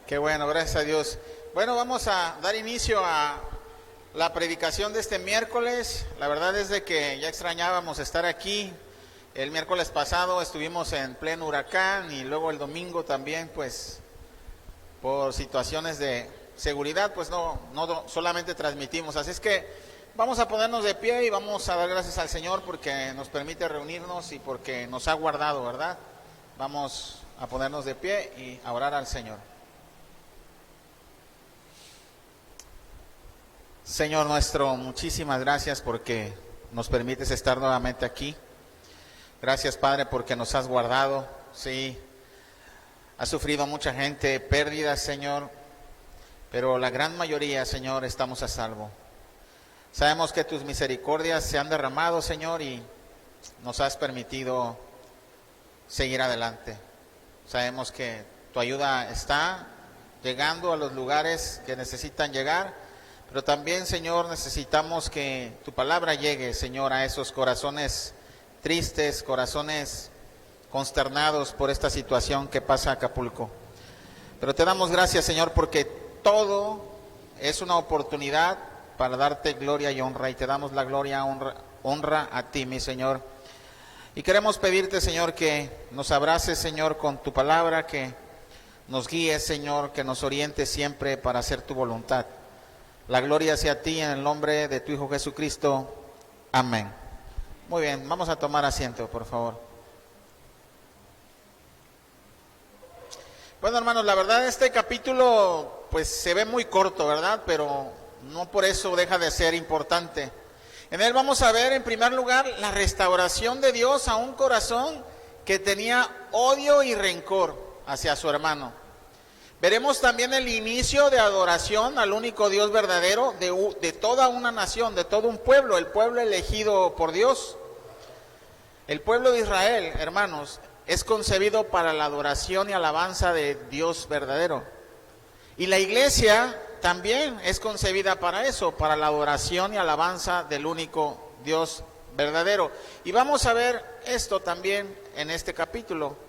Qué bueno, gracias a Dios. Bueno, vamos a dar inicio a la predicación de este miércoles. La verdad es de que ya extrañábamos estar aquí. El miércoles pasado estuvimos en pleno huracán y luego el domingo también, pues, por situaciones de seguridad, pues no solamente transmitimos. Así es que vamos a ponernos de pie y vamos a dar gracias al Señor porque nos permite reunirnos y porque nos ha guardado, ¿verdad? Vamos a ponernos de pie y a orar al Señor. Señor nuestro, muchísimas gracias porque nos permites estar nuevamente aquí. Gracias, Padre, porque nos has guardado. Sí, ha sufrido mucha gente pérdidas, Señor, pero la gran mayoría, Señor, estamos a salvo. Sabemos que tus misericordias se han derramado, Señor, y nos has permitido seguir adelante. Sabemos que tu ayuda está llegando a los lugares que necesitan llegar. Pero también, Señor, necesitamos que tu palabra llegue, Señor, a esos corazones tristes, corazones consternados por esta situación que pasa Acapulco. Pero te damos gracias, Señor, porque todo es una oportunidad para darte gloria y honra. Y te damos la gloria, honra a ti, mi Señor. Y queremos pedirte, Señor, que nos abraces, Señor, con tu palabra, que nos guíes, Señor, que nos orientes siempre para hacer tu voluntad. La gloria sea a ti en el nombre de tu Hijo Jesucristo. Amén. Muy bien, vamos a tomar asiento, por favor. Bueno, hermanos, la verdad este capítulo pues se ve muy corto, ¿verdad? Pero no por eso deja de ser importante. En él vamos a ver en primer lugar la restauración de Dios a un corazón que tenía odio y rencor hacia su hermano. Veremos también el inicio de adoración al único Dios verdadero de toda una nación, de todo un pueblo, el pueblo elegido por Dios. El pueblo de Israel, hermanos, es concebido para la adoración y alabanza de Dios verdadero. Y la iglesia también es concebida para eso, para la adoración y alabanza del único Dios verdadero. Y vamos a ver esto también en este capítulo.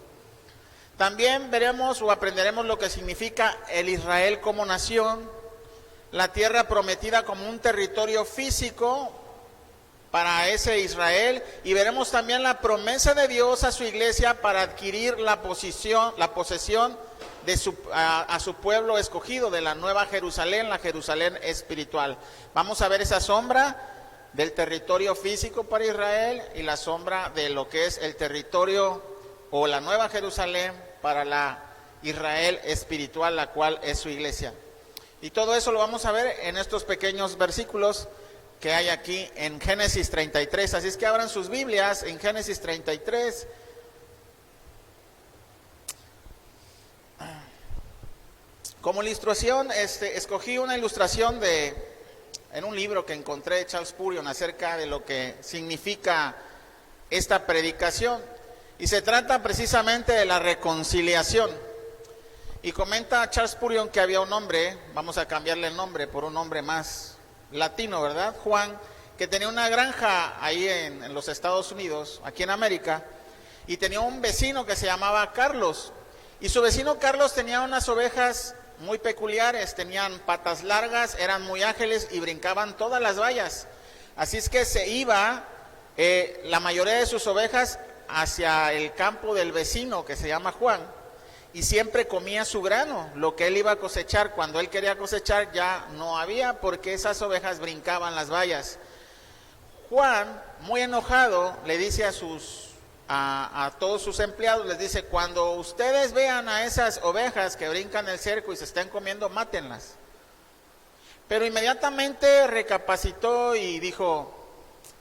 También veremos o aprenderemos lo que significa el Israel como nación, la tierra prometida como un territorio físico para ese Israel, y veremos también la promesa de Dios a su iglesia para adquirir la posesión de a su pueblo escogido, de la nueva Jerusalén, la Jerusalén espiritual. Vamos a ver esa sombra del territorio físico para Israel y la sombra de lo que es el territorio o la nueva Jerusalén para la Israel espiritual, la cual es su iglesia. Y todo eso lo vamos a ver en estos pequeños versículos que hay aquí en Génesis 33. Así es que abran sus Biblias en Génesis 33. Como ilustración, escogí una ilustración en un libro que encontré de Charles Spurgeon acerca de lo que significa esta predicación. Y se trata precisamente de la reconciliación. Y comenta Charles Spurgeon que había un hombre, vamos a cambiarle el nombre por un nombre más latino, ¿verdad? Juan, que tenía una granja ahí en los Estados Unidos, aquí en América, y tenía un vecino que se llamaba Carlos. Y su vecino Carlos tenía unas ovejas muy peculiares, tenían patas largas, eran muy ágiles y brincaban todas las vallas. Así es que se iba la mayoría de sus ovejas hacia el campo del vecino que se llama Juan, y siempre comía su grano, lo que él iba a cosechar. Cuando él quería cosechar ya no había, porque esas ovejas brincaban las vallas. Juan, muy enojado, le dice a todos sus empleados, les dice: cuando ustedes vean a esas ovejas que brincan el cerco y se estén comiendo, mátenlas. Pero inmediatamente recapacitó y dijo: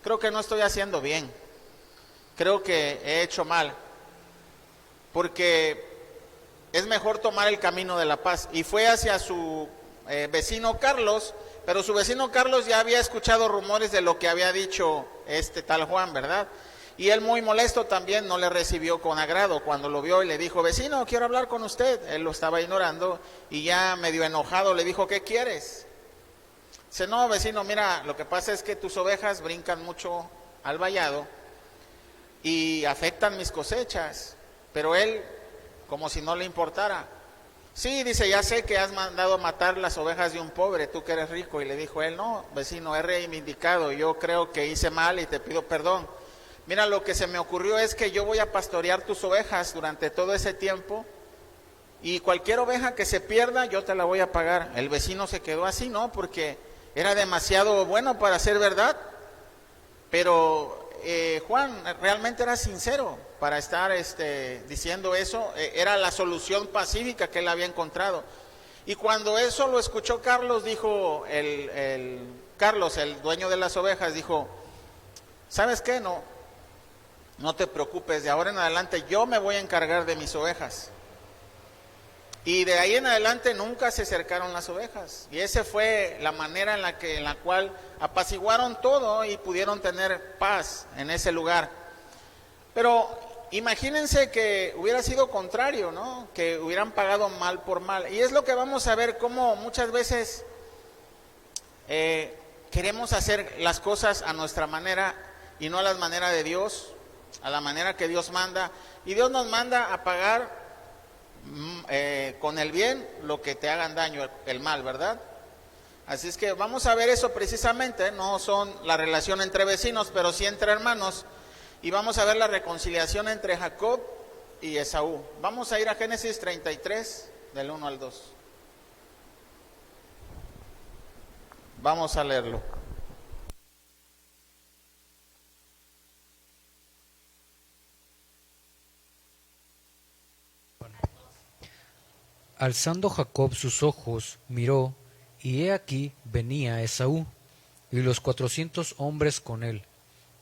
creo que no estoy haciendo bien, creo que he hecho mal, porque es mejor tomar el camino de la paz. Y fue hacia su vecino Carlos, pero su vecino Carlos ya había escuchado rumores de lo que había dicho este tal Juan, ¿verdad? Y él, muy molesto también, no le recibió con agrado cuando lo vio y le dijo: vecino, quiero hablar con usted. Él lo estaba ignorando y ya medio enojado le dijo: ¿qué quieres? Dice: no, vecino, mira, lo que pasa es que tus ovejas brincan mucho al vallado y afectan mis cosechas. Pero él, como si no le importara, Sí, dice, ya sé que has mandado matar las ovejas de un pobre, tú que eres rico. Y le dijo él, no, vecino, he reivindicado, yo creo que hice mal y te pido perdón. Mira, lo que se me ocurrió es que yo voy a pastorear tus ovejas durante todo ese tiempo y cualquier oveja que se pierda yo te la voy a pagar. El vecino se quedó así, ¿no? Porque era demasiado bueno para ser verdad, pero Juan realmente era sincero para estar diciendo eso. Era la solución pacífica que él había encontrado. Y cuando eso lo escuchó Carlos, dijo Carlos, el dueño de las ovejas, dijo, ¿sabes qué? No te preocupes, de ahora en adelante yo me voy a encargar de mis ovejas. Y de ahí en adelante nunca se acercaron las ovejas. Y esa fue la manera en la cual apaciguaron todo y pudieron tener paz en ese lugar. Pero imagínense que hubiera sido contrario, ¿no? Que hubieran pagado mal por mal. Y es lo que vamos a ver, cómo muchas veces queremos hacer las cosas a nuestra manera y no a la manera de Dios, a la manera que Dios manda. Y Dios nos manda a pagar con el bien lo que te hagan daño, el mal, ¿verdad? Así es que vamos a ver eso precisamente. No son la relación entre vecinos, pero sí entre hermanos. Y vamos a ver la reconciliación entre Jacob y Esaú. Vamos a ir a Génesis 33, del 1 al 2. Vamos a leerlo. Alzando Jacob sus ojos, miró, y he aquí venía Esaú, y los 400 hombres con él.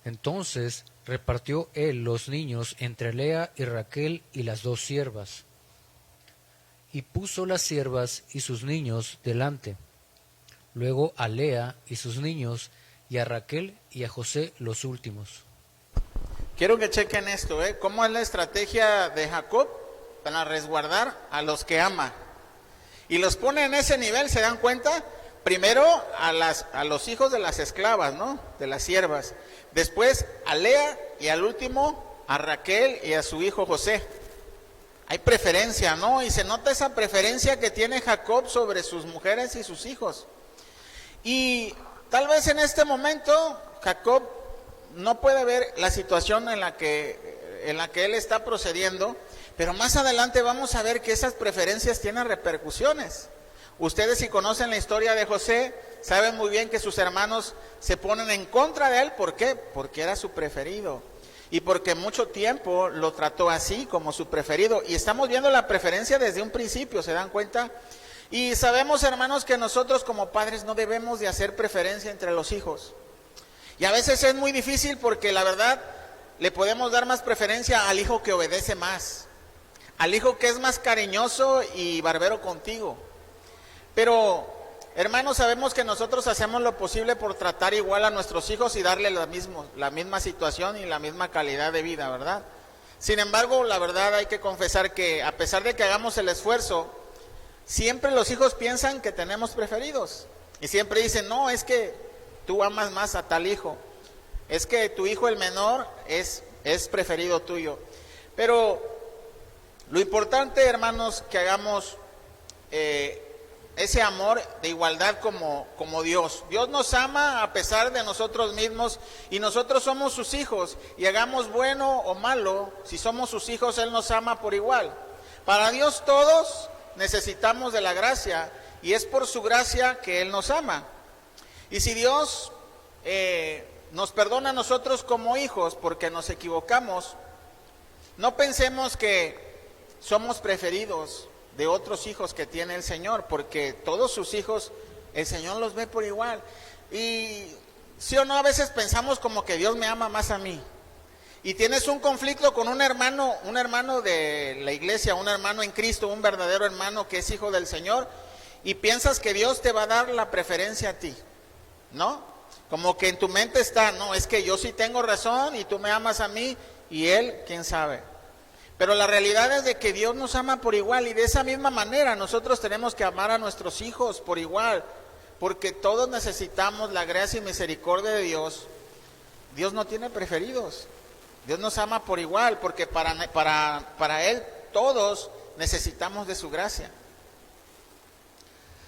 Entonces repartió él los niños entre Lea y Raquel y las 2 siervas. Y puso las siervas y sus niños delante, luego a Lea y sus niños, y a Raquel y a José los últimos. Quiero que chequen esto, cómo es la estrategia de Jacob para resguardar a los que ama. Y los pone en ese nivel, ¿se dan cuenta? Primero a los hijos de las esclavas, ¿no? De las siervas. Después a Lea y al último a Raquel y a su hijo José. Hay preferencia, ¿no? Y se nota esa preferencia que tiene Jacob sobre sus mujeres y sus hijos. Y tal vez en este momento Jacob no puede ver la situación en la que él está procediendo, pero más adelante vamos a ver que esas preferencias tienen repercusiones. Ustedes, si conocen la historia de José, saben muy bien que sus hermanos se ponen en contra de él. ¿Por qué? Porque era su preferido. Y porque mucho tiempo lo trató así, como su preferido. Y estamos viendo la preferencia desde un principio, ¿se dan cuenta? Y sabemos, hermanos, que nosotros como padres no debemos de hacer preferencia entre los hijos. Y a veces es muy difícil porque la verdad le podemos dar más preferencia al hijo que obedece más, al hijo que es más cariñoso y barbero contigo. Pero, hermanos, sabemos que nosotros hacemos lo posible por tratar igual a nuestros hijos y darle la misma situación y la misma calidad de vida, ¿verdad? Sin embargo, la verdad hay que confesar que a pesar de que hagamos el esfuerzo, siempre los hijos piensan que tenemos preferidos. Y siempre dicen, no, es que tú amas más a tal hijo. Es que tu hijo el menor es preferido tuyo. Pero lo importante, hermanos, que hagamos ese amor de igualdad como Dios. Dios nos ama a pesar de nosotros mismos y nosotros somos sus hijos. Y hagamos bueno o malo, si somos sus hijos, Él nos ama por igual. Para Dios todos necesitamos de la gracia y es por su gracia que Él nos ama. Y si Dios nos perdona a nosotros como hijos porque nos equivocamos, no pensemos que somos preferidos de otros hijos que tiene el Señor, porque todos sus hijos el Señor los ve por igual. Y sí o no, a veces pensamos como que Dios me ama más a mí. Y tienes un conflicto con un hermano de la iglesia, un hermano en Cristo, un verdadero hermano que es hijo del Señor, y piensas que Dios te va a dar la preferencia a ti, ¿no? Como que en tu mente está, no, es que yo sí tengo razón y tú me amas a mí y Él, quién sabe. Pero la realidad es de que Dios nos ama por igual y de esa misma manera nosotros tenemos que amar a nuestros hijos por igual, porque todos necesitamos la gracia y misericordia de Dios. Dios no tiene preferidos, Dios nos ama por igual, porque para Él todos necesitamos de su gracia.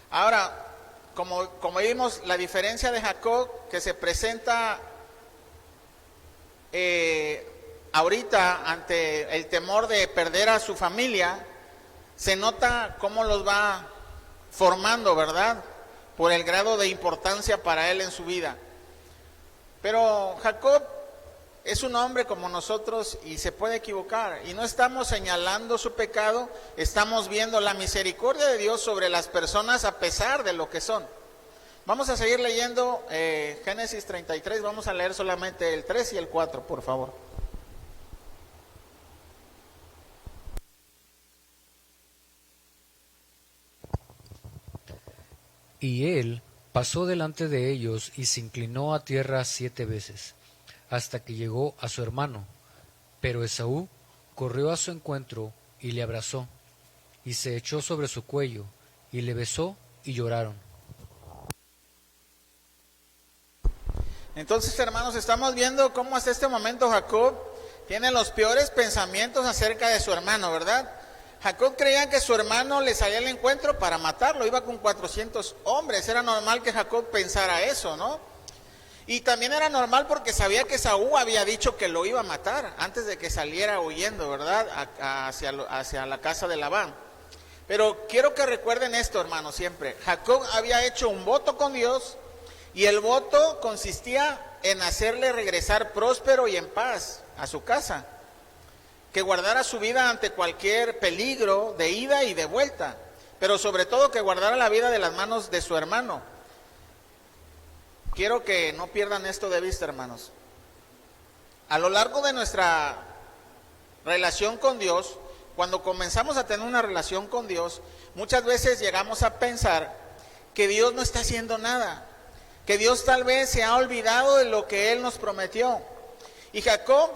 Ahora, como vimos, la diferencia de Jacob que se presenta ahorita ante el temor de perder a su familia, se nota cómo los va formando, ¿verdad? Por el grado de importancia para él en su vida. Pero Jacob es un hombre como nosotros y se puede equivocar. Y no estamos señalando su pecado, estamos viendo la misericordia de Dios sobre las personas a pesar de lo que son. Vamos a seguir leyendo Génesis 33, vamos a leer solamente el 3 y el 4, por favor. Y él pasó delante de ellos y se inclinó a tierra 7 veces, hasta que llegó a su hermano. Pero Esaú corrió a su encuentro y le abrazó, y se echó sobre su cuello, y le besó, y lloraron. Entonces, hermanos, estamos viendo cómo hasta este momento Jacob tiene los peores pensamientos acerca de su hermano, ¿verdad? Jacob creía que su hermano le salía al encuentro para matarlo, iba con 400 hombres, era normal que Jacob pensara eso, ¿no? Y también era normal porque sabía que Esaú había dicho que lo iba a matar antes de que saliera huyendo, ¿verdad? Hacia la casa de Labán. Pero quiero que recuerden esto, hermanos, siempre. Jacob había hecho un voto con Dios y el voto consistía en hacerle regresar próspero y en paz a su casa, que guardara su vida ante cualquier peligro de ida y de vuelta, pero sobre todo que guardara la vida de las manos de su hermano. Quiero que no pierdan esto de vista, hermanos. A lo largo de nuestra relación con Dios, cuando comenzamos a tener una relación con Dios, muchas veces llegamos a pensar que Dios no está haciendo nada, que Dios tal vez se ha olvidado de lo que Él nos prometió. Y Jacob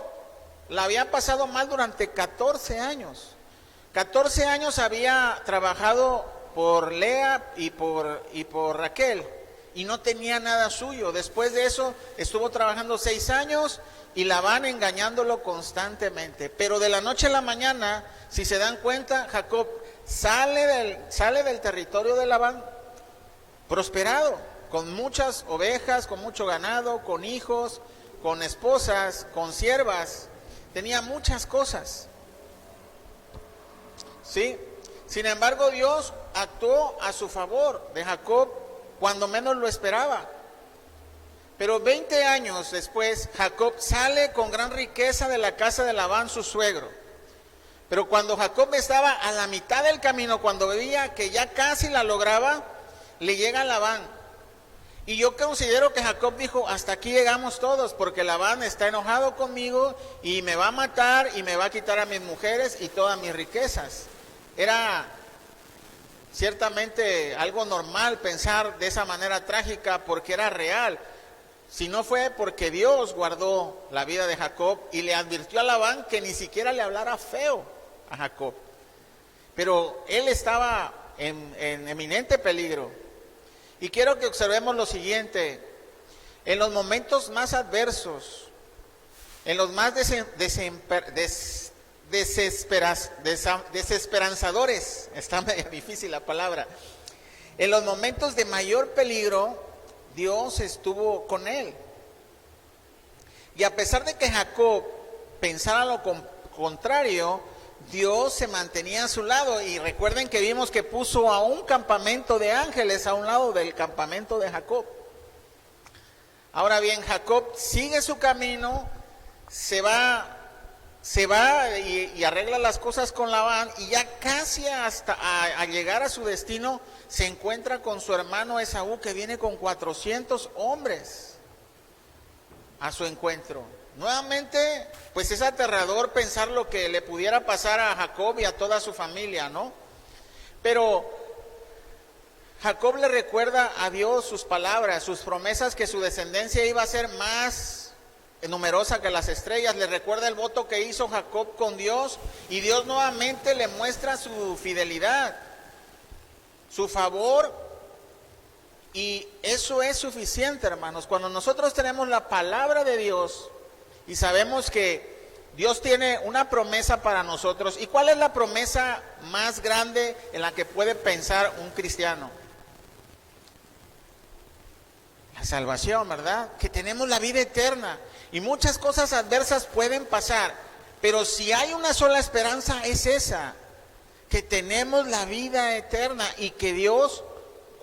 la había pasado mal durante 14 años. 14 años había trabajado por Lea y por Raquel y no tenía nada suyo. Después de eso estuvo trabajando 6 años y Labán engañándolo constantemente. Pero de la noche a la mañana, si se dan cuenta, Jacob sale del territorio de Labán prosperado, con muchas ovejas, con mucho ganado, con hijos, con esposas, con siervas. Tenía muchas cosas, ¿sí? Sin embargo, Dios actuó a su favor de Jacob cuando menos lo esperaba. Pero 20 años después, Jacob sale con gran riqueza de la casa de Labán, su suegro. Pero cuando Jacob estaba a la mitad del camino, cuando veía que ya casi la lograba, le llega Labán. Y yo considero que Jacob dijo, hasta aquí llegamos todos, porque Labán está enojado conmigo y me va a matar y me va a quitar a mis mujeres y todas mis riquezas. Era ciertamente algo normal pensar de esa manera trágica porque era real. Si no fue porque Dios guardó la vida de Jacob y le advirtió a Labán que ni siquiera le hablara feo a Jacob. Pero él estaba en eminente peligro. Y quiero que observemos lo siguiente: en los momentos más adversos, en los más desesperanzadores, está medio difícil la palabra, en los momentos de mayor peligro, Dios estuvo con él. Y a pesar de que Jacob pensara lo contrario, Dios se mantenía a su lado. Y recuerden que vimos que puso a un campamento de ángeles a un lado del campamento de Jacob. Ahora bien, Jacob sigue su camino, se va y arregla las cosas con Labán, y ya casi hasta a llegar a su destino se encuentra con su hermano Esaú, que viene con 400 hombres a su encuentro. Nuevamente, pues es aterrador pensar lo que le pudiera pasar a Jacob y a toda su familia, ¿no? Pero Jacob le recuerda a Dios sus palabras, sus promesas, que su descendencia iba a ser más numerosa que las estrellas. Le recuerda el voto que hizo Jacob con Dios, y Dios nuevamente le muestra su fidelidad, su favor, y eso es suficiente, hermanos. Cuando nosotros tenemos la palabra de Dios y sabemos que Dios tiene una promesa para nosotros. ¿Y cuál es la promesa más grande en la que puede pensar un cristiano? La salvación, ¿verdad? Que tenemos la vida eterna. Y muchas cosas adversas pueden pasar, pero si hay una sola esperanza es esa, que tenemos la vida eterna y que Dios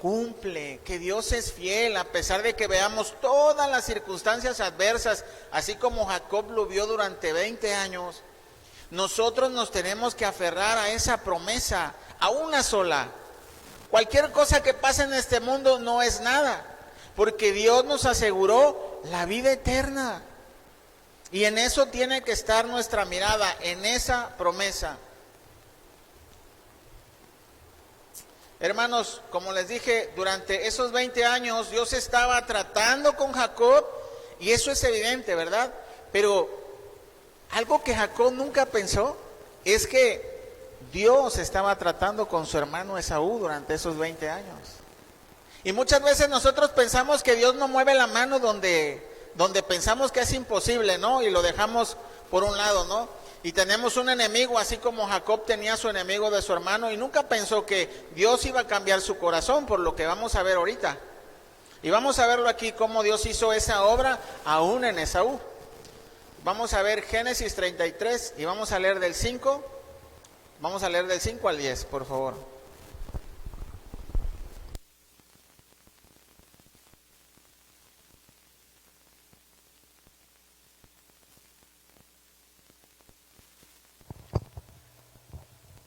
cumple, que Dios es fiel, a pesar de que veamos todas las circunstancias adversas, así como Jacob lo vio durante 20 años. Nosotros nos tenemos que aferrar a esa promesa, a una sola. Cualquier cosa que pase en este mundo no es nada, porque Dios nos aseguró la vida eterna. Y en eso tiene que estar nuestra mirada, en esa promesa. Hermanos, como les dije, durante esos 20 años Dios estaba tratando con Jacob, y eso es evidente, ¿verdad? Pero algo que Jacob nunca pensó es que Dios estaba tratando con su hermano Esaú durante esos 20 años. Y muchas veces nosotros pensamos que Dios no mueve la mano donde pensamos que es imposible, ¿no? Y lo dejamos por un lado, ¿no? Y tenemos un enemigo, así como Jacob tenía su enemigo de su hermano, y nunca pensó que Dios iba a cambiar su corazón, por lo que vamos a ver ahorita. Y vamos a verlo aquí, cómo Dios hizo esa obra aún en Esaú. Vamos a ver Génesis 33 y vamos a leer del 5. Vamos a leer del 5 al 10, por favor.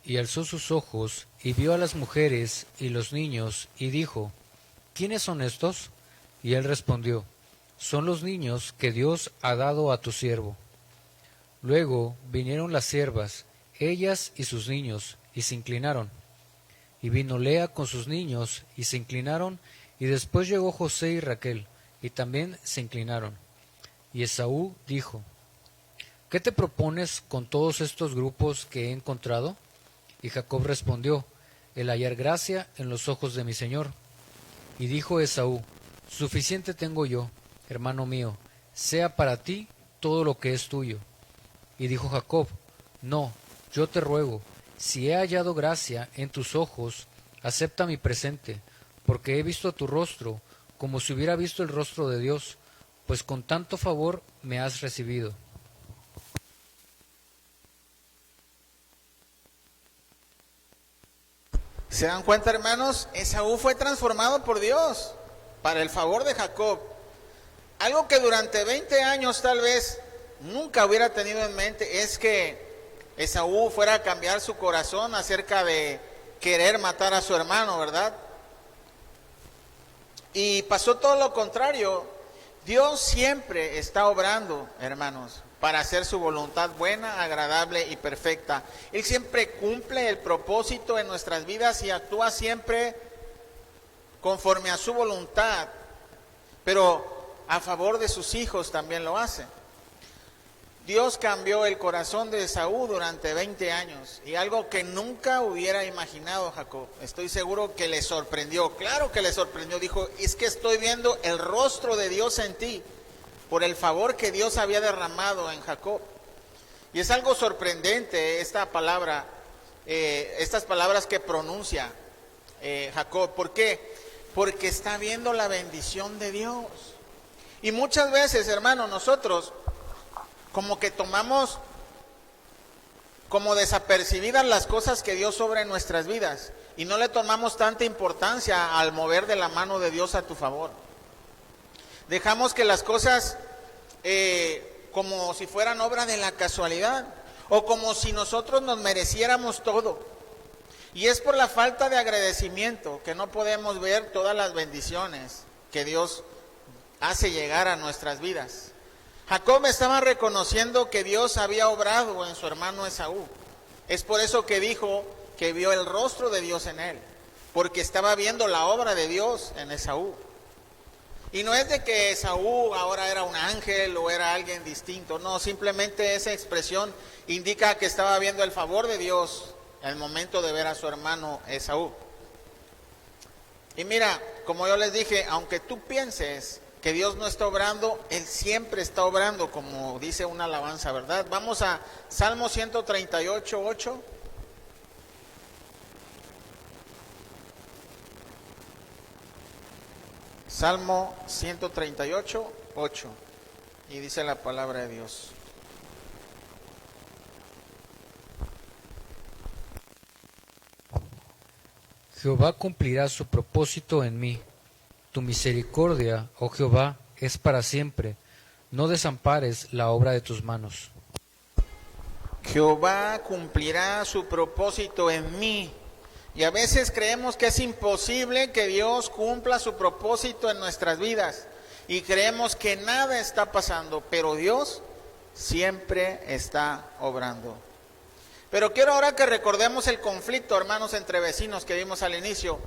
Y alzó sus ojos, y vio a las mujeres y los niños, y dijo, ¿quiénes son estos? Y él respondió, son los niños que Dios ha dado a tu siervo. Luego vinieron las siervas, ellas y sus niños, y se inclinaron. Y vino Lea con sus niños, y se inclinaron, y después llegó José y Raquel, y también se inclinaron. Y Esaú dijo, ¿qué te propones con todos estos grupos que he encontrado? Y Jacob respondió, el hallar gracia en los ojos de mi señor. Y dijo Esaú, suficiente tengo yo, hermano mío, sea para ti todo lo que es tuyo. Y dijo Jacob, no, yo te ruego, si he hallado gracia en tus ojos, acepta mi presente, porque he visto tu rostro, como si hubiera visto el rostro de Dios, pues con tanto favor me has recibido. ¿Se dan cuenta, hermanos? Esaú fue transformado por Dios para el favor de Jacob. Algo que durante 20 años tal vez nunca hubiera tenido en mente es que Esaú fuera a cambiar su corazón acerca de querer matar a su hermano, ¿verdad? Y pasó todo lo contrario. Dios siempre está obrando, hermanos, para hacer su voluntad buena, agradable y perfecta. Él siempre cumple el propósito en nuestras vidas y actúa siempre conforme a su voluntad, pero a favor de sus hijos también lo hace. Dios cambió el corazón de Esaú durante 20 años, y algo que nunca hubiera imaginado Jacob. Estoy seguro que le sorprendió, claro que le sorprendió. Dijo, es que estoy viendo el rostro de Dios en ti, por el favor que Dios había derramado en Jacob. Y es algo sorprendente esta palabra, estas palabras que pronuncia Jacob. ¿Por qué? Porque está viendo la bendición de Dios. Y muchas veces, hermano, nosotros como que tomamos como desapercibidas las cosas que Dios obra en nuestras vidas, y no le tomamos tanta importancia al mover de la mano de Dios a tu favor. Dejamos que las cosas como si fueran obra de la casualidad, o como si nosotros nos mereciéramos todo. Y es por la falta de agradecimiento que no podemos ver todas las bendiciones que Dios hace llegar a nuestras vidas. Jacob estaba reconociendo que Dios había obrado en su hermano Esaú. Es por eso que dijo que vio el rostro de Dios en él, porque estaba viendo la obra de Dios en Esaú. Y no es de que Esaú ahora era un ángel o era alguien distinto, no, simplemente esa expresión indica que estaba viendo el favor de Dios al momento de ver a su hermano Esaú. Y mira, como yo les dije, aunque tú pienses que Dios no está obrando, Él siempre está obrando, como dice una alabanza, ¿verdad? Vamos a Salmo 138, 8. Salmo 138, 8. Y dice la palabra de Dios. Jehová cumplirá su propósito en mí. Tu misericordia, oh Jehová, es para siempre. No desampares la obra de tus manos. Jehová cumplirá su propósito en mí. Y a veces creemos que es imposible que Dios cumpla su propósito en nuestras vidas. Y creemos que nada está pasando, pero Dios siempre está obrando. Pero quiero ahora que recordemos el conflicto, hermanos, entre vecinos que vimos al inicio.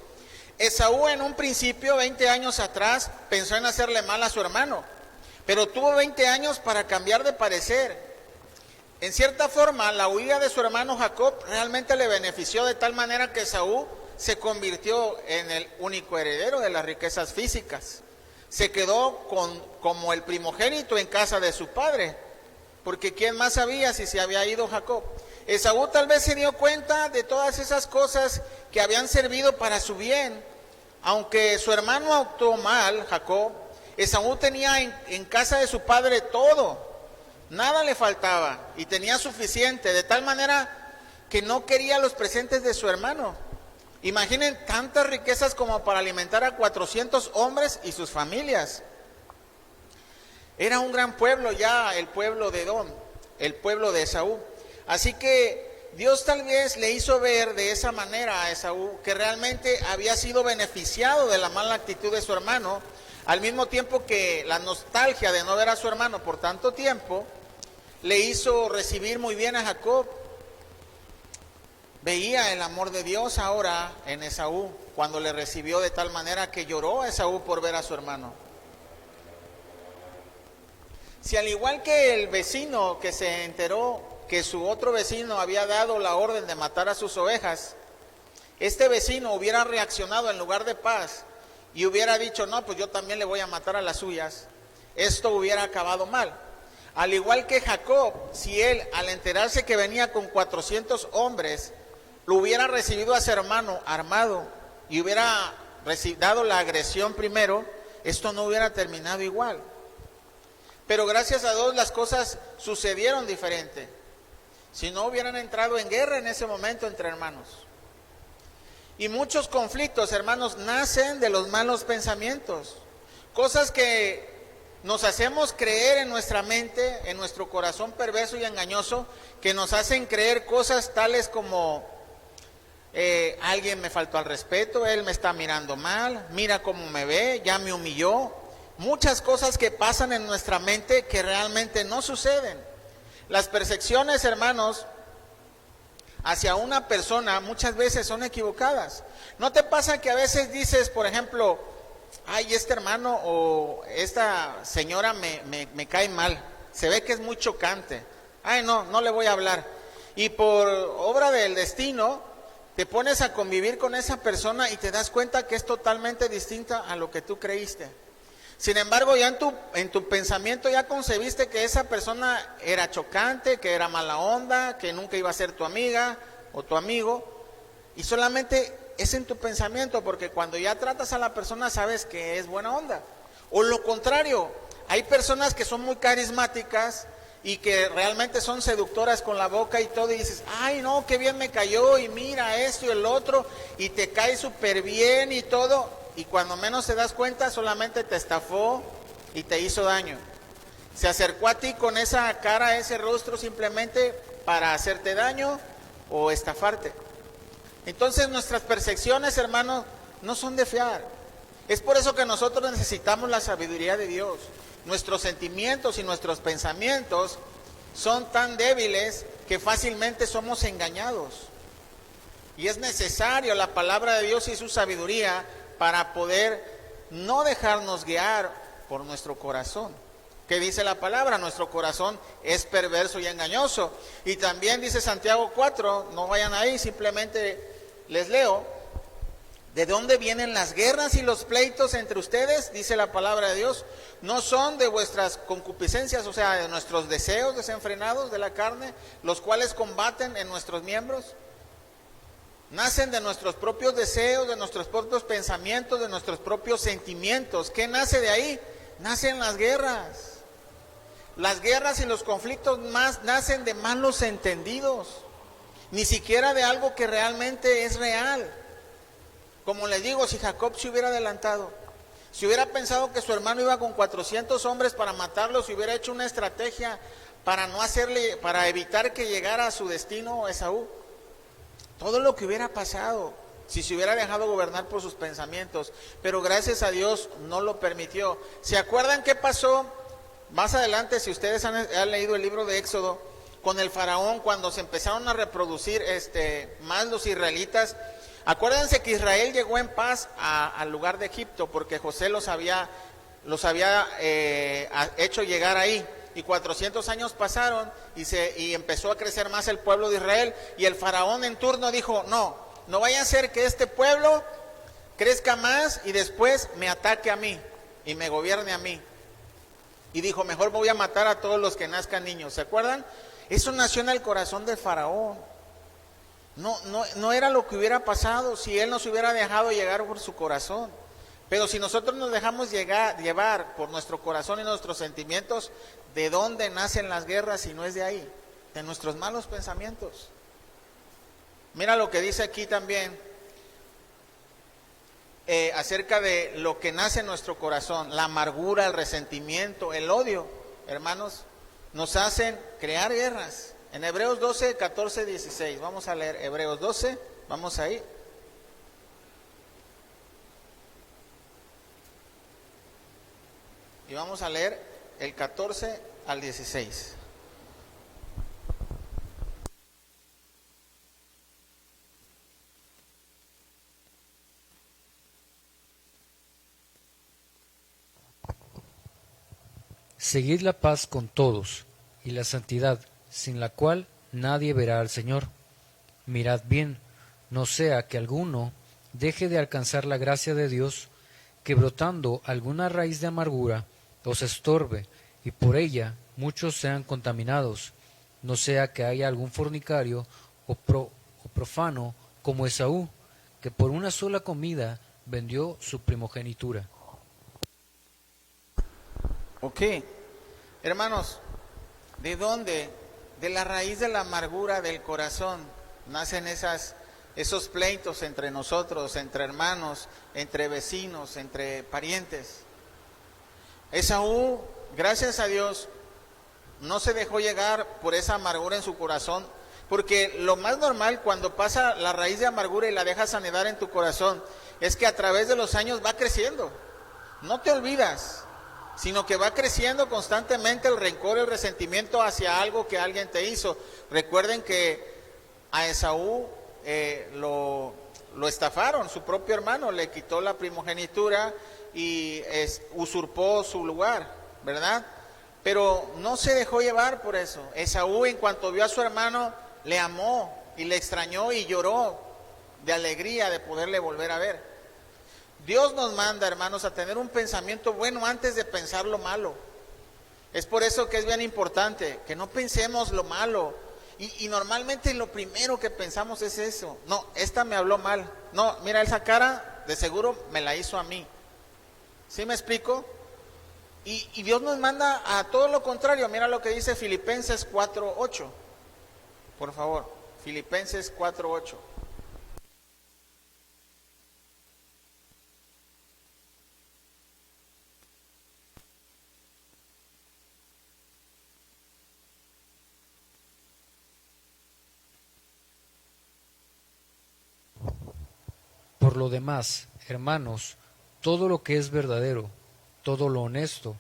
Esaú en un principio, 20 años atrás, pensó en hacerle mal a su hermano, pero tuvo 20 años para cambiar de parecer. En cierta forma, la huida de su hermano Jacob realmente le benefició de tal manera que Esaú se convirtió en el único heredero de las riquezas físicas. Se quedó como el primogénito en casa de su padre, porque ¿quién más sabía si se había ido Jacob? Esaú tal vez se dio cuenta de todas esas cosas que habían servido para su bien. Aunque su hermano actuó mal, Jacob, Esaú tenía en casa de su padre todo, nada le faltaba y tenía suficiente, de tal manera que no quería los presentes de su hermano. Imaginen tantas riquezas como para alimentar a 400 hombres y sus familias. Era un gran pueblo ya, el pueblo de Edom, el pueblo de Esaú. Así que Dios tal vez le hizo ver de esa manera a Esaú que realmente había sido beneficiado de la mala actitud de su hermano, al mismo tiempo que la nostalgia de no ver a su hermano por tanto tiempo le hizo recibir muy bien a Jacob. Veía el amor de Dios ahora en Esaú, cuando le recibió de tal manera que lloró a Esaú por ver a su hermano. Si al igual que el vecino que se enteró que su otro vecino había dado la orden de matar a sus ovejas, este vecino hubiera reaccionado en lugar de paz y hubiera dicho, no, pues yo también le voy a matar a las suyas, esto hubiera acabado mal. Al igual que Jacob, si él al enterarse que venía con 400 hombres, lo hubiera recibido a su hermano armado y hubiera dado la agresión primero, esto no hubiera terminado igual. Pero gracias a Dios las cosas sucedieron diferente. Si no hubieran entrado en guerra en ese momento entre hermanos. Y muchos conflictos, hermanos, nacen de los malos pensamientos. Cosas que nos hacemos creer en nuestra mente, en nuestro corazón perverso y engañoso, que nos hacen creer cosas tales como alguien me faltó al respeto, él me está mirando mal, mira cómo me ve, ya me humilló. Muchas cosas que pasan en nuestra mente que realmente no suceden. Las percepciones, hermanos, hacia una persona muchas veces son equivocadas. ¿No te pasa que a veces dices, por ejemplo, ay, este hermano o esta señora me cae mal, se ve que es muy chocante, ay, no le voy a hablar? Y por obra del destino, te pones a convivir con esa persona y te das cuenta que es totalmente distinta a lo que tú creíste. Sin embargo, ya en tu pensamiento ya concebiste que esa persona era chocante, que era mala onda, que nunca iba a ser tu amiga o tu amigo. Y solamente es en tu pensamiento, porque cuando ya tratas a la persona sabes que es buena onda. O lo contrario, hay personas que son muy carismáticas y que realmente son seductoras con la boca y todo, y dices, ay no, qué bien me cayó, y mira esto y el otro, y te cae súper bien y todo. Y cuando menos te das cuenta, solamente te estafó y te hizo daño. Se acercó a ti con esa cara, ese rostro, simplemente para hacerte daño o estafarte. Entonces nuestras percepciones, hermanos, no son de fiar. Es por eso que nosotros necesitamos la sabiduría de Dios. Nuestros sentimientos y nuestros pensamientos son tan débiles que fácilmente somos engañados. Y es necesario la palabra de Dios y su sabiduría para poder no dejarnos guiar por nuestro corazón. ¿Qué dice la palabra? Nuestro corazón es perverso y engañoso. Y también dice Santiago 4, no vayan ahí, simplemente les leo. ¿De dónde vienen las guerras y los pleitos entre ustedes? Dice la palabra de Dios. ¿No son de vuestras concupiscencias, o sea, de nuestros deseos desenfrenados de la carne, los cuales combaten en nuestros miembros? Nacen de nuestros propios deseos, de nuestros propios pensamientos, de nuestros propios sentimientos. ¿Qué nace de ahí? Nacen las guerras. Las guerras y los conflictos más nacen de malos entendidos, ni siquiera de algo que realmente es real. Como les digo, si Jacob se hubiera adelantado, si hubiera pensado que su hermano iba con 400 hombres para matarlo, si hubiera hecho una estrategia para evitar que llegara a su destino Esaú, todo lo que hubiera pasado, si se hubiera dejado gobernar por sus pensamientos, pero gracias a Dios no lo permitió. ¿Se acuerdan qué pasó más adelante? Si ustedes han leído el libro de Éxodo, con el faraón, cuando se empezaron a reproducir más los israelitas. Acuérdense que Israel llegó en paz al lugar de Egipto, porque José los había hecho llegar ahí. Y 400 años pasaron y empezó a crecer más el pueblo de Israel. Y el faraón en turno dijo, no vaya a ser que este pueblo crezca más y después me ataque a mí y me gobierne a mí. Y dijo, mejor voy a matar a todos los que nazcan niños. ¿Se acuerdan? Eso nació en el corazón del faraón. No era lo que hubiera pasado si él nos hubiera dejado llegar por su corazón. Pero si nosotros nos dejamos llevar por nuestro corazón y nuestros sentimientos, ¿de dónde nacen las guerras si no es de ahí? De nuestros malos pensamientos. Mira lo que dice aquí también acerca de lo que nace en nuestro corazón. La amargura, el resentimiento, el odio, hermanos, nos hacen crear guerras. En Hebreos 12, 14, 16, vamos a leer Hebreos 12, vamos ahí. Y vamos a leer el 14 al 16. Seguid la paz con todos y la santidad, sin la cual nadie verá al Señor. Mirad bien, no sea que alguno deje de alcanzar la gracia de Dios, que brotando alguna raíz de amargura os estorbe, y por ella muchos sean contaminados. No sea que haya algún fornicario o profano como Esaú, que por una sola comida vendió su primogenitura. Ok, hermanos, ¿de dónde? De la raíz de la amargura del corazón nacen esos pleitos entre nosotros, entre hermanos, entre vecinos, entre parientes. Esaú, gracias a Dios, no se dejó llegar por esa amargura en su corazón, porque lo más normal cuando pasa la raíz de amargura y la dejas anidar en tu corazón, es que a través de los años va creciendo. No te olvidas, sino que va creciendo constantemente el rencor, el resentimiento hacia algo que alguien te hizo. Recuerden que a Esaú lo estafaron, su propio hermano le quitó la primogenitura y usurpó su lugar, ¿verdad? Pero no se dejó llevar por eso. Esaú, en cuanto vio a su hermano, le amó y le extrañó y lloró de alegría de poderle volver a ver. Dios nos manda, hermanos, a tener un pensamiento bueno antes de pensar lo malo. Es por eso que es bien importante que no pensemos lo malo. Y normalmente lo primero que pensamos es eso. No, esta me habló mal. No, mira, esa cara de seguro me la hizo a mí. ¿Sí me explico? Y Dios nos manda a todo lo contrario. Mira lo que dice Filipenses 4:8. Por favor, Filipenses 4:8. Por lo demás, hermanos, todo lo que es verdadero, todo lo honesto,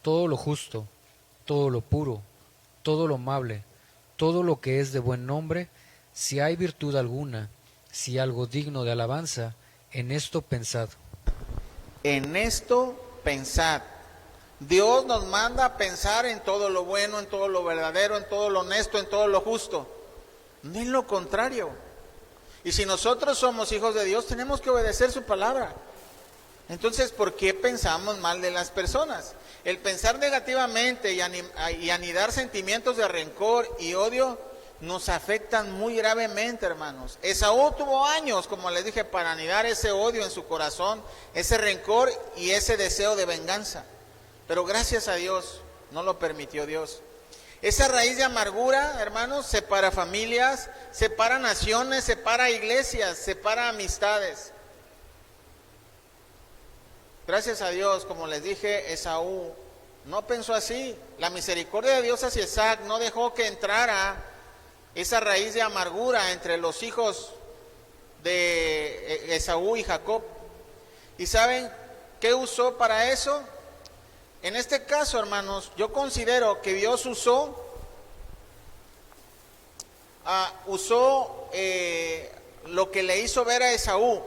todo lo justo, todo lo puro, todo lo amable, todo lo que es de buen nombre, si hay virtud alguna, si algo digno de alabanza, en esto pensad. En esto pensad. Dios nos manda a pensar en todo lo bueno, en todo lo verdadero, en todo lo honesto, en todo lo justo. No en lo contrario. Y si nosotros somos hijos de Dios, tenemos que obedecer su palabra. Entonces, ¿por qué pensamos mal de las personas? El pensar negativamente y anidar sentimientos de rencor y odio nos afectan muy gravemente, hermanos. Esaú tuvo años, como les dije, para anidar ese odio en su corazón, ese rencor y ese deseo de venganza. Pero gracias a Dios, no lo permitió Dios. Esa raíz de amargura, hermanos, separa familias, separa naciones, separa iglesias, separa amistades. Gracias a Dios, como les dije, Esaú no pensó así. La misericordia de Dios hacia Isaac no dejó que entrara esa raíz de amargura entre los hijos de Esaú y Jacob. ¿Y saben qué usó para eso? En este caso, hermanos, yo considero que Dios usó lo que le hizo ver a Esaú,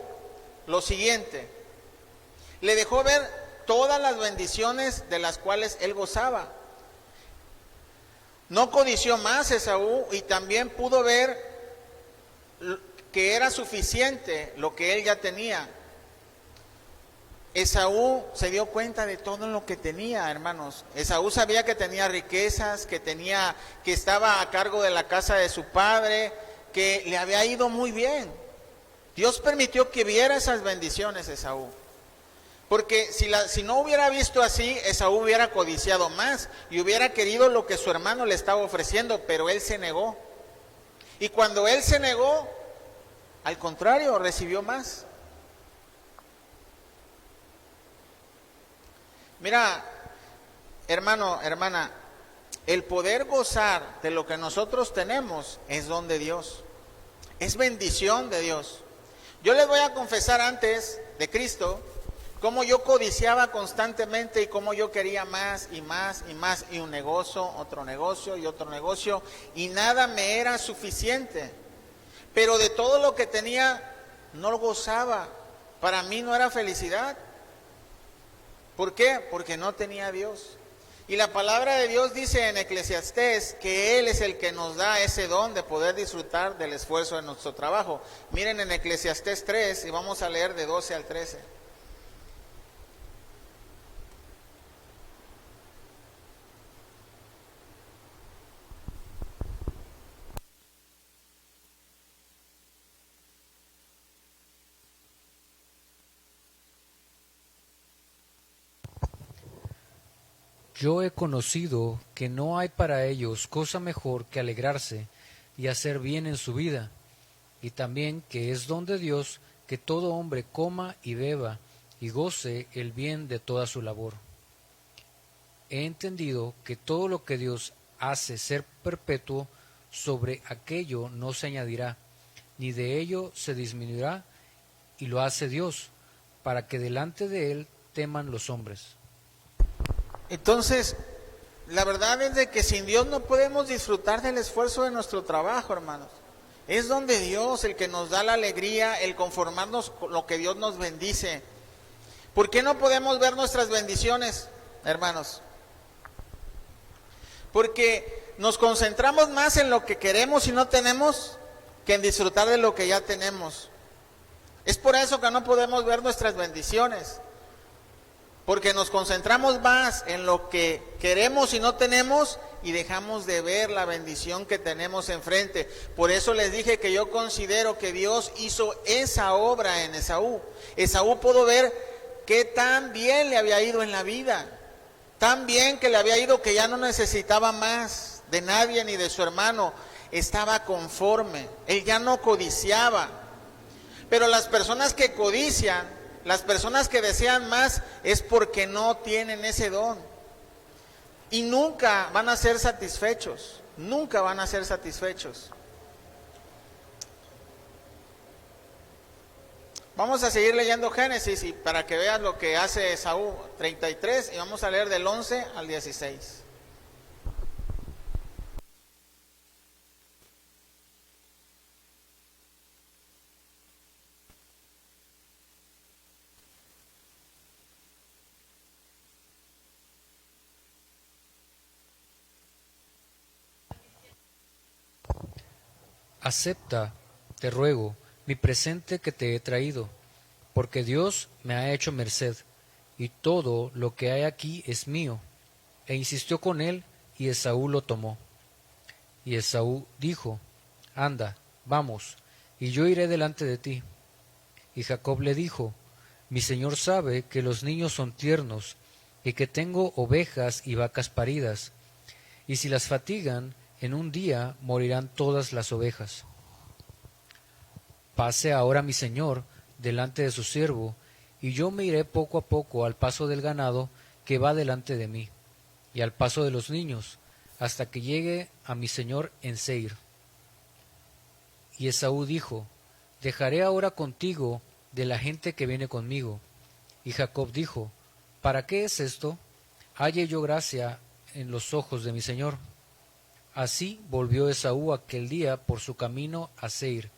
lo siguiente. Le dejó ver todas las bendiciones de las cuales él gozaba. No codició más Esaú y también pudo ver que era suficiente lo que él ya tenía. Esaú se dio cuenta de todo lo que tenía, hermanos. Esaú sabía que tenía riquezas, que estaba a cargo de la casa de su padre, que le había ido muy bien. Dios permitió que viera esas bendiciones Esaú. Porque si no hubiera visto así, Esaú hubiera codiciado más y hubiera querido lo que su hermano le estaba ofreciendo, pero él se negó. Y cuando él se negó, al contrario, recibió más. Mira, hermano, hermana, el poder gozar de lo que nosotros tenemos es don de Dios, es bendición de Dios. Yo les voy a confesar antes de Cristo cómo yo codiciaba constantemente y cómo yo quería más y más y más, y un negocio, otro negocio y otro negocio, y nada me era suficiente. Pero de todo lo que tenía, no lo gozaba. Para mí no era felicidad. ¿Por qué? Porque no tenía a Dios. Y la palabra de Dios dice en Eclesiastés que Él es el que nos da ese don de poder disfrutar del esfuerzo de nuestro trabajo. Miren en Eclesiastés 3 y vamos a leer de 12 al 13. Yo he conocido que no hay para ellos cosa mejor que alegrarse y hacer bien en su vida, y también que es don de Dios que todo hombre coma y beba y goce el bien de toda su labor. He entendido que todo lo que Dios hace ser perpetuo, sobre aquello no se añadirá, ni de ello se disminuirá, y lo hace Dios, para que delante de Él teman los hombres. Entonces, la verdad es de que sin Dios no podemos disfrutar del esfuerzo de nuestro trabajo, hermanos. Es don de Dios el que nos da la alegría, el conformarnos con lo que Dios nos bendice. ¿Por qué no podemos ver nuestras bendiciones, hermanos? Porque nos concentramos más en lo que queremos y no tenemos que en disfrutar de lo que ya tenemos. Es por eso que no podemos ver nuestras bendiciones. Porque nos concentramos más en lo que queremos y no tenemos y dejamos de ver la bendición que tenemos enfrente. Por eso les dije que yo considero que Dios hizo esa obra en Esaú. Esaú pudo ver qué tan bien le había ido en la vida. Tan bien que le había ido que ya no necesitaba más de nadie ni de su hermano. Estaba conforme. Él ya no codiciaba. Pero las personas que codician, las personas que desean más, es porque no tienen ese don. Y nunca van a ser satisfechos. Nunca van a ser satisfechos. Vamos a seguir leyendo Génesis y para que veas lo que hace Esaú, 33, y vamos a leer del 11 al 16. Acepta, te ruego, mi presente que te he traído, porque Dios me ha hecho merced, y todo lo que hay aquí es mío. E insistió con él, y Esaú lo tomó. Y Esaú dijo: Anda, vamos, y yo iré delante de ti. Y Jacob le dijo: Mi señor sabe que los niños son tiernos, y que tengo ovejas y vacas paridas, y si las fatigan, en un día morirán todas las ovejas. Pase ahora mi señor delante de su siervo, y yo me iré poco a poco al paso del ganado que va delante de mí, y al paso de los niños, hasta que llegue a mi señor en Seir. Y Esaú dijo: Dejaré ahora contigo de la gente que viene conmigo. Y Jacob dijo: ¿Para qué es esto? Halle yo gracia en los ojos de mi señor. Así volvió Esaú aquel día por su camino a Seir.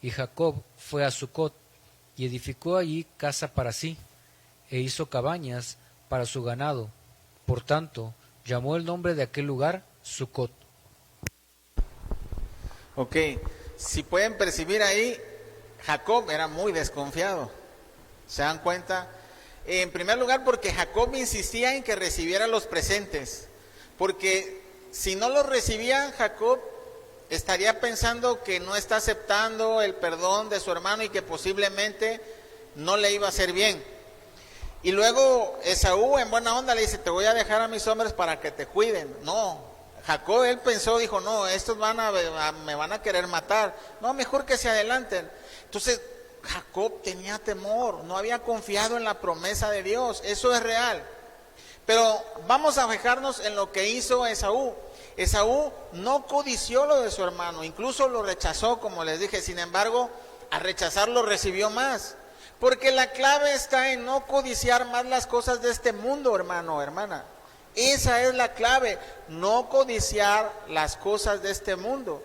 Y Jacob fue a Sucot, y edificó allí casa para sí, e hizo cabañas para su ganado. Por tanto, llamó el nombre de aquel lugar Sucot. Ok, si pueden percibir ahí, Jacob era muy desconfiado. ¿Se dan cuenta? En primer lugar, porque Jacob insistía en que recibiera los presentes. Porque si no los recibía, Jacob estaría pensando que no está aceptando el perdón de su hermano y que posiblemente no le iba a hacer bien. Y luego Esaú en buena onda le dice: te voy a dejar a mis hombres para que te cuiden. No, Jacob él pensó, dijo: no, estos me van a querer matar. No, mejor que se adelanten. Entonces Jacob tenía temor, no había confiado en la promesa de Dios. Eso es real. Pero vamos a fijarnos en lo que hizo Esaú. Esaú no codició lo de su hermano, incluso lo rechazó, como les dije. Sin embargo, al rechazarlo recibió más. Porque la clave está en no codiciar más las cosas de este mundo, hermano, hermana. Esa es la clave, no codiciar las cosas de este mundo.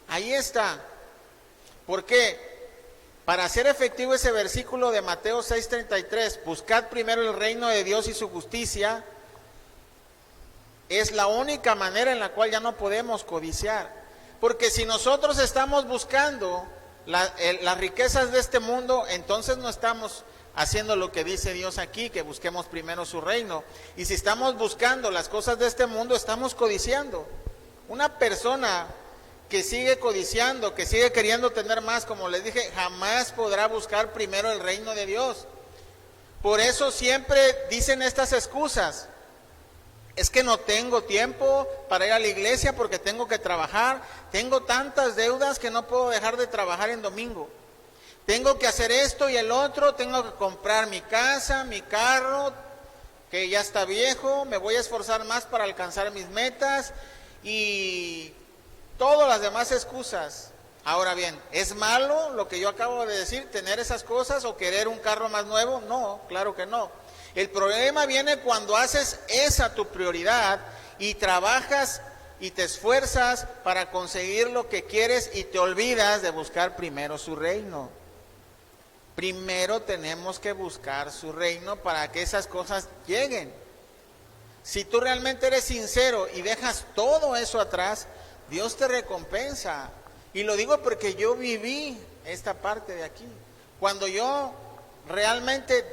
Ahí está. ¿Por qué? Para hacer efectivo ese versículo de Mateo 6:33, buscad primero el reino de Dios y su justicia, es la única manera en la cual ya no podemos codiciar. Porque si nosotros estamos buscando las riquezas de este mundo, entonces no estamos haciendo lo que dice Dios aquí, que busquemos primero su reino. Y si estamos buscando las cosas de este mundo, estamos codiciando. Una persona que sigue codiciando, que sigue queriendo tener más, como les dije, jamás podrá buscar primero el reino de Dios. Por eso siempre dicen estas excusas: es que no tengo tiempo para ir a la iglesia porque tengo que trabajar, tengo tantas deudas que no puedo dejar de trabajar en domingo, tengo que hacer esto y el otro, tengo que comprar mi casa, mi carro, que ya está viejo, me voy a esforzar más para alcanzar mis metas y todas las demás excusas. Ahora bien, ¿es malo lo que yo acabo de decir, tener esas cosas o querer un carro más nuevo? No, claro que no. El problema viene cuando haces esa tu prioridad y trabajas y te esfuerzas para conseguir lo que quieres y te olvidas de buscar primero su reino. Primero tenemos que buscar su reino para que esas cosas lleguen. Si tú realmente eres sincero y dejas todo eso atrás, Dios te recompensa. Y lo digo porque yo viví esta parte de aquí. Cuando yo realmente,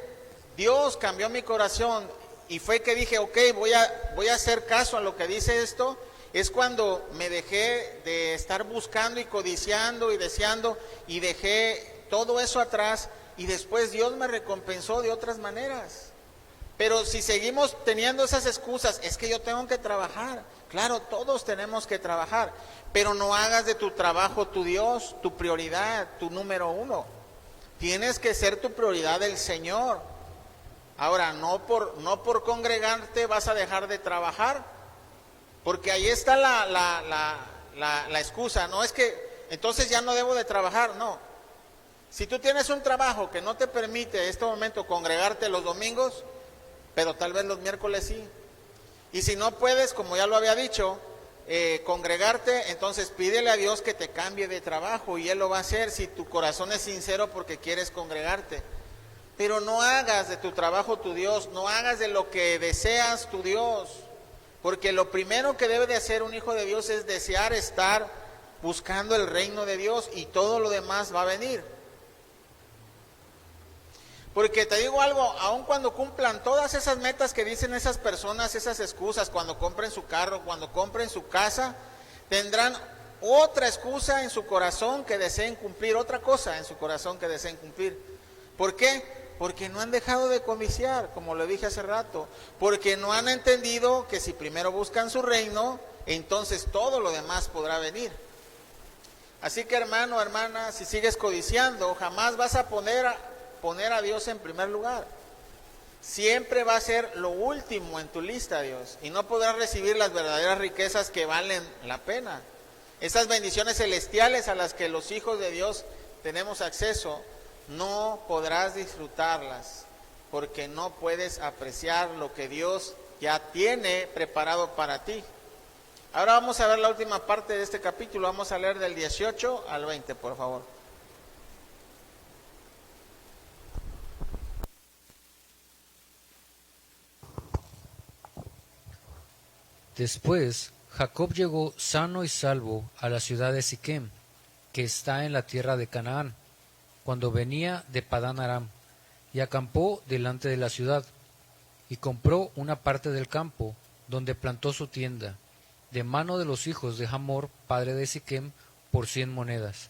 Dios cambió mi corazón y fue que dije: ok, voy a hacer caso a lo que dice esto. Es cuando me dejé de estar buscando y codiciando y deseando y dejé todo eso atrás, y después Dios me recompensó de otras maneras. Pero si seguimos teniendo esas excusas, es que yo tengo que trabajar. Claro, todos tenemos que trabajar, pero no hagas de tu trabajo tu Dios, tu prioridad, tu número uno. Tienes que ser tu prioridad el Señor. Ahora, no por congregarte vas a dejar de trabajar, porque ahí está la excusa. No es que entonces ya no debo de trabajar, no. Si tú tienes un trabajo que no te permite en este momento congregarte los domingos, pero tal vez los miércoles sí. Y si no puedes, como ya lo había dicho, congregarte, entonces pídele a Dios que te cambie de trabajo y Él lo va a hacer si tu corazón es sincero porque quieres congregarte. Pero no hagas de tu trabajo tu Dios, no hagas de lo que deseas tu Dios, porque lo primero que debe de hacer un hijo de Dios es desear estar buscando el reino de Dios y todo lo demás va a venir. Porque te digo algo, aun cuando cumplan todas esas metas que dicen esas personas, esas excusas, cuando compren su carro, cuando compren su casa, Tendrán otra excusa en su corazón que deseen cumplir, otra cosa en su corazón que deseen cumplir. ¿Por qué? Porque no han dejado de codiciar, como lo dije hace rato. Porque no han entendido que si primero buscan su reino, entonces todo lo demás podrá venir. Así que hermano, hermana, si sigues codiciando, jamás vas a poner a Dios en primer lugar. Siempre va a ser lo último en tu lista, Dios, y no podrás recibir las verdaderas riquezas que valen la pena. Esas bendiciones celestiales a las que los hijos de Dios tenemos acceso, no podrás disfrutarlas, porque no puedes apreciar lo que Dios ya tiene preparado para ti. Ahora vamos a ver la última parte de este capítulo, vamos a leer del 18 al 20, por favor. Después, Jacob llegó sano y salvo a la ciudad de Siquem, que está en la tierra de Canaán, cuando venía de Padán Aram, y acampó delante de la ciudad, y compró una parte del campo, donde plantó su tienda, de mano de los hijos de Hamor, padre de Siquem, por 100 monedas.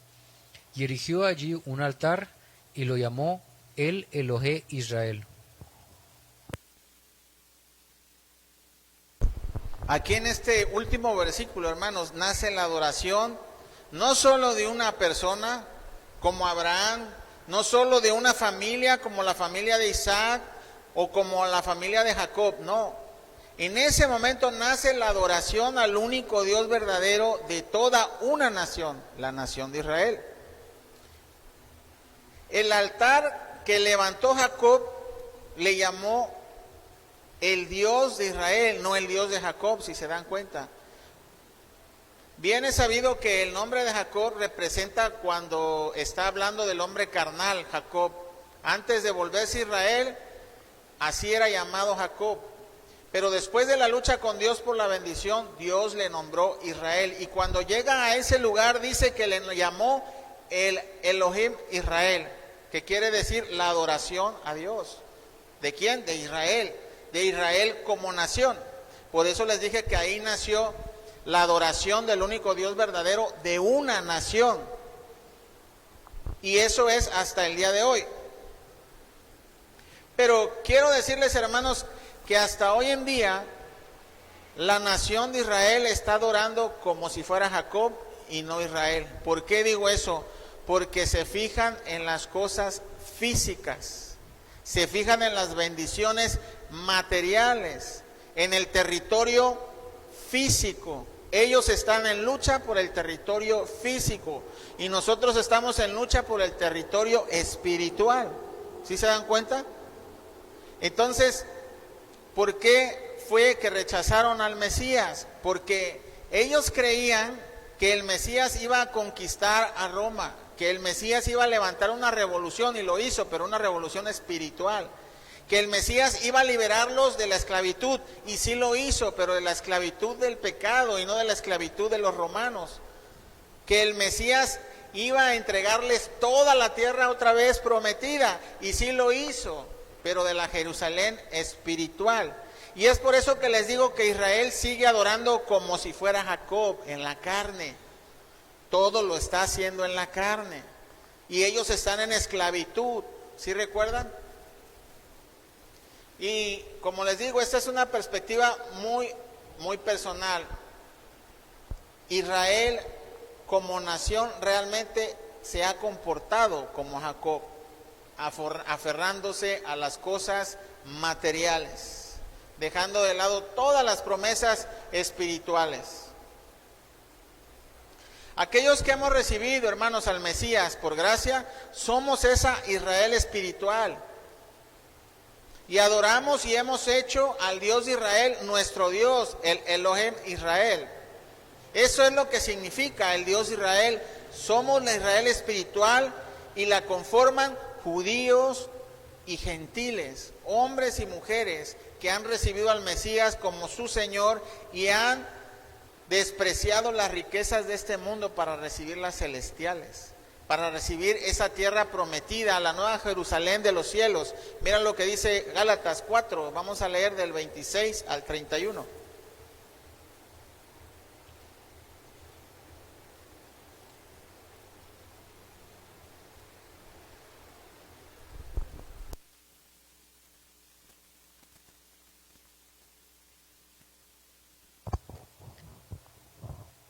Y erigió allí un altar, y lo llamó El Elohé Israel. Aquí en este último versículo, hermanos, nace la adoración no solo de una persona como Abraham, no solo de una familia como la familia de Isaac o como la familia de Jacob, no. En ese momento nace la adoración al único Dios verdadero de toda una nación, la nación de Israel. El altar que levantó Jacob le llamó el Dios de Israel, no el Dios de Jacob, si se dan cuenta. Bien es sabido que el nombre de Jacob representa cuando está hablando del hombre carnal, Jacob. Antes de volverse Israel, así era llamado Jacob. Pero después de la lucha con Dios por la bendición, Dios le nombró Israel. Y cuando llega a ese lugar dice que le llamó el Elohim Israel, que quiere decir la adoración a Dios. ¿De quién? De Israel. De Israel como nación. Por eso les dije que ahí nació la adoración del único Dios verdadero de una nación. Y eso es hasta el día de hoy. Pero quiero decirles, hermanos, que hasta hoy en día la nación de Israel está adorando como si fuera Jacob y no Israel. ¿Por qué digo eso? Porque se fijan en las cosas físicas, se fijan en las bendiciones materiales, en el territorio físico. Ellos están en lucha por el territorio físico y nosotros estamos en lucha por el territorio espiritual. ¿Sí se dan cuenta? Entonces, ¿por qué fue que rechazaron al Mesías? Porque ellos creían que el Mesías iba a conquistar a Roma, que el Mesías iba a levantar una revolución, y lo hizo, pero una revolución espiritual. Que el Mesías iba a liberarlos de la esclavitud, y sí lo hizo, pero de la esclavitud del pecado y no de la esclavitud de los romanos. Que el Mesías iba a entregarles toda la tierra otra vez prometida, y sí lo hizo, pero de la Jerusalén espiritual. Y es por eso que les digo que Israel sigue adorando como si fuera Jacob, en la carne. Todo lo está haciendo en la carne. Y ellos están en esclavitud. ¿Sí recuerdan? Y como les digo, esta es una perspectiva muy personal. Israel como nación realmente se ha comportado como Jacob, aferrándose a las cosas materiales, dejando de lado todas las promesas espirituales. Aquellos que hemos recibido, hermanos, al Mesías por gracia, somos esa Israel espiritual. Y adoramos y hemos hecho al Dios de Israel nuestro Dios, el Elohim Israel. Eso es lo que significa el Dios de Israel. Somos la Israel espiritual y la conforman judíos y gentiles, hombres y mujeres que han recibido al Mesías como su Señor y han despreciado las riquezas de este mundo para recibir las celestiales, para recibir esa tierra prometida, la nueva Jerusalén de los cielos. Mira lo que dice Gálatas 4, vamos a leer del 26 al 31.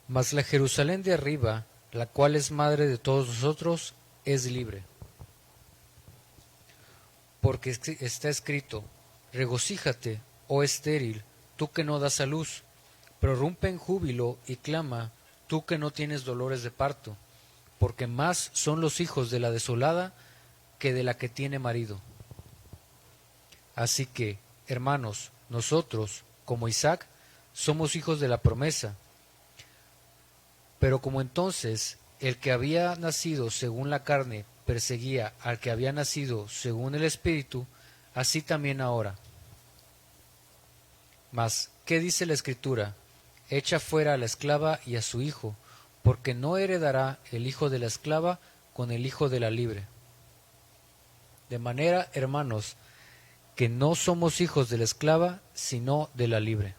Mas la Jerusalén de arriba, la cual es madre de todos nosotros, es libre. Porque está escrito: regocíjate, oh estéril, tú que no das a luz, prorrumpe en júbilo y clama, tú que no tienes dolores de parto, porque más son los hijos de la desolada que de la que tiene marido. Así que, hermanos, nosotros, como Isaac, somos hijos de la promesa. Pero como entonces el que había nacido según la carne perseguía al que había nacido según el Espíritu, así también ahora. Mas, ¿qué dice la Escritura? Echa fuera a la esclava y a su hijo, porque no heredará el hijo de la esclava con el hijo de la libre. De manera, hermanos, que no somos hijos de la esclava, sino de la libre.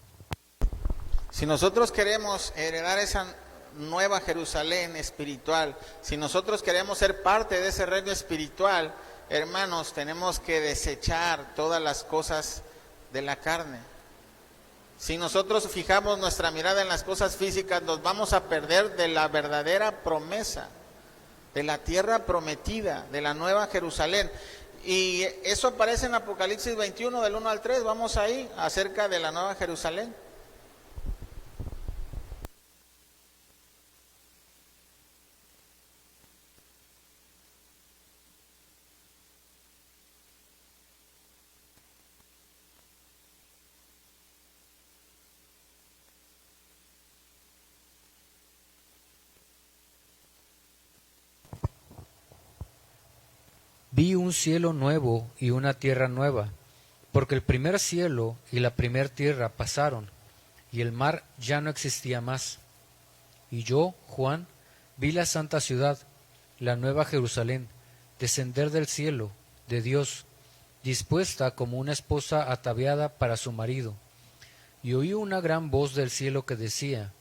Si nosotros queremos heredar esa nueva Jerusalén espiritual, si nosotros queremos ser parte de ese reino espiritual, hermanos, tenemos que desechar todas las cosas de la carne. Si nosotros fijamos nuestra mirada en las cosas físicas, nos vamos a perder de la verdadera promesa, de la tierra prometida, de la nueva Jerusalén. Y eso aparece en Apocalipsis 21, del 1 al 3, vamos ahí, acerca de la nueva Jerusalén. Vi un cielo nuevo y una tierra nueva, porque el primer cielo y la primer tierra pasaron, y el mar ya no existía más. Y yo, Juan, vi la santa ciudad, la nueva Jerusalén, descender del cielo, de Dios, dispuesta como una esposa ataviada para su marido. Y oí una gran voz del cielo que decía: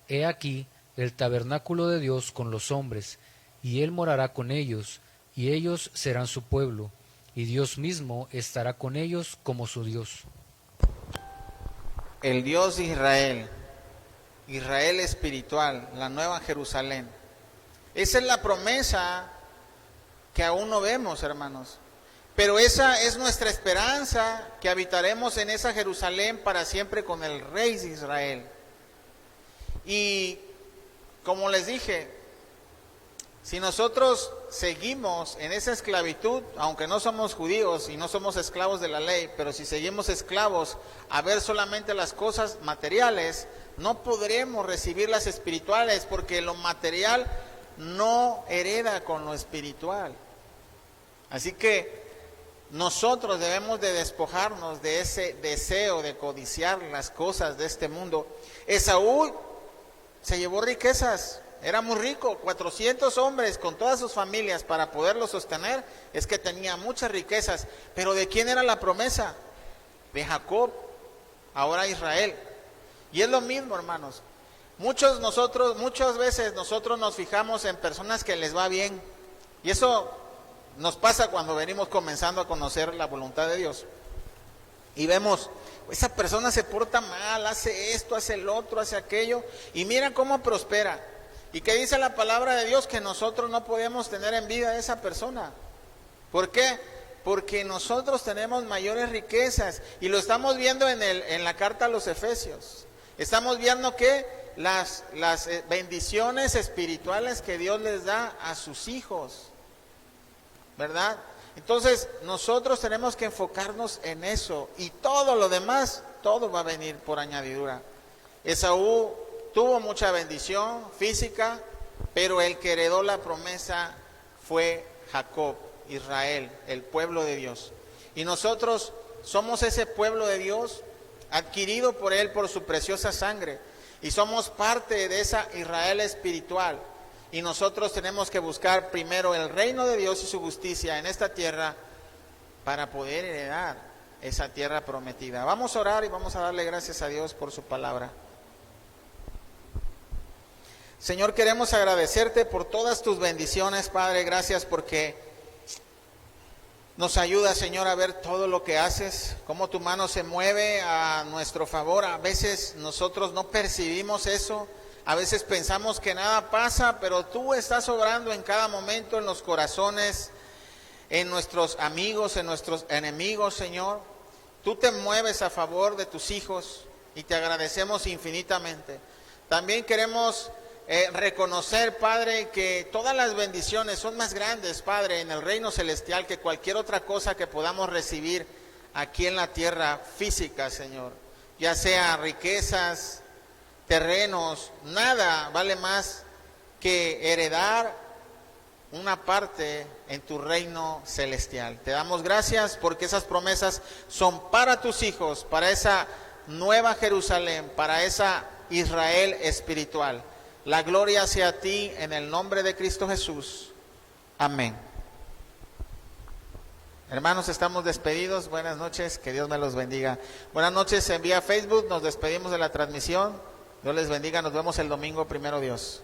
He aquí el tabernáculo de Dios con los hombres, y Él morará con ellos, y ellos serán su pueblo, y Dios mismo estará con ellos como su Dios. El Dios de Israel, Israel espiritual, la nueva Jerusalén. Esa es la promesa que aún no vemos, hermanos. Pero esa es nuestra esperanza, que habitaremos en esa Jerusalén para siempre con el Rey de Israel. Y como les dije, si nosotros seguimos en esa esclavitud, aunque no somos judíos y no somos esclavos de la ley, pero si seguimos esclavos a ver solamente las cosas materiales, no podremos recibir las espirituales, porque lo material no hereda con lo espiritual. Así que nosotros debemos de despojarnos de ese deseo de codiciar las cosas de este mundo. Esaú se llevó riquezas. Era muy rico, 400 hombres con todas sus familias para poderlo sostener, es que tenía muchas riquezas. Pero ¿de quién era la promesa? De Jacob, ahora Israel. Y es lo mismo, hermanos. Muchas veces nosotros nos fijamos en personas que les va bien. Y eso nos pasa cuando venimos comenzando a conocer la voluntad de Dios. Y vemos, esa persona se porta mal, hace esto, hace el otro, hace aquello, y mira cómo prospera. ¿Y qué dice la palabra de Dios? Que nosotros no podemos tener envidia de esa persona. ¿Por qué? Porque nosotros tenemos mayores riquezas. Y lo estamos viendo en la carta a los Efesios. Estamos viendo que las bendiciones espirituales que Dios les da a sus hijos, ¿verdad? Entonces nosotros tenemos que enfocarnos en eso. Y todo lo demás, todo va a venir por añadidura. Esaú tuvo mucha bendición física, pero el que heredó la promesa fue Jacob, Israel, el pueblo de Dios. Y nosotros somos ese pueblo de Dios, adquirido por Él por su preciosa sangre. Y somos parte de esa Israel espiritual. Y nosotros tenemos que buscar primero el reino de Dios y su justicia en esta tierra para poder heredar esa tierra prometida. Vamos a orar y vamos a darle gracias a Dios por su palabra. Señor, queremos agradecerte por todas tus bendiciones, Padre. Gracias porque nos ayuda, Señor, a ver todo lo que haces, cómo tu mano se mueve a nuestro favor. A veces nosotros no percibimos eso, A veces pensamos que nada pasa, pero tú estás obrando en cada momento en los corazones, en nuestros amigos, en nuestros enemigos, Señor. Tú te mueves a favor de tus hijos y te agradecemos infinitamente. También queremos reconocer, Padre, que todas las bendiciones son más grandes, Padre, en el reino celestial que cualquier otra cosa que podamos recibir aquí en la tierra física, Señor. Ya sea riquezas, terrenos, nada vale más que heredar una parte en tu reino celestial. Te damos gracias porque esas promesas son para tus hijos, para esa nueva Jerusalén, para esa Israel espiritual. La gloria sea a ti en el nombre de Cristo Jesús. Amén. Hermanos, estamos despedidos. Buenas noches, que Dios me los bendiga. Buenas noches en vía Facebook, nos despedimos de la transmisión. Dios les bendiga, nos vemos el domingo, primero Dios.